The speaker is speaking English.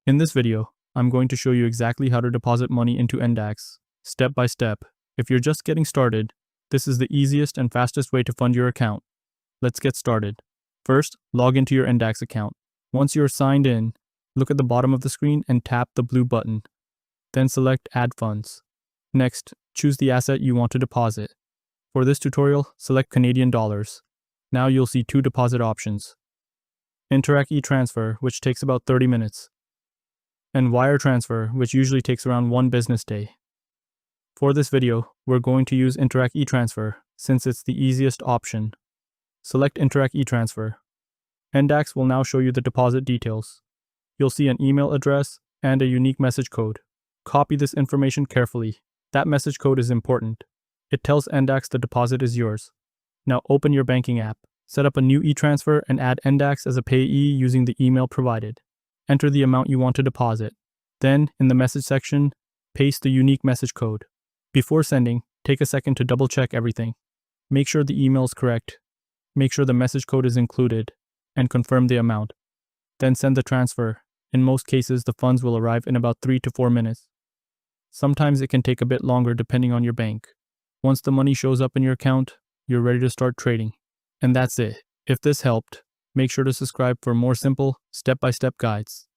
In this video, I'm going to show you exactly how to deposit money into NDAX, step by step. If you're just getting started, this is the easiest and fastest way to fund your account. Let's get started. First, log into your NDAX account. Once you're signed in, look at the bottom of the screen and tap the blue button. Then select Add Funds. Next, choose the asset you want to deposit. For this tutorial, select Canadian dollars. Now you'll see two deposit options: Interac e-transfer, which takes about 30 minutes, and wire transfer, which usually takes around 1 business day. For this video, we're going to use Interac e-transfer since it's the easiest option. Select Interac e-transfer. NDAX will now show you the deposit details. You'll see an email address and a unique message code. Copy this information carefully. That message code is important. It tells NDAX the deposit is yours. Now open your banking app. Set up a new e-transfer and add NDAX as a payee using the email provided. Enter the amount you want to deposit. Then, in the message section, paste the unique message code. Before sending, take a second to double check everything. Make sure the email is correct. Make sure the message code is included, and confirm the amount. Then send the transfer. In most cases, the funds will arrive in about 3 to 4 minutes. Sometimes it can take a bit longer depending on your bank. Once the money shows up in your account, you're ready to start trading. And that's it. If this helped, make sure to subscribe for more simple, step-by-step guides.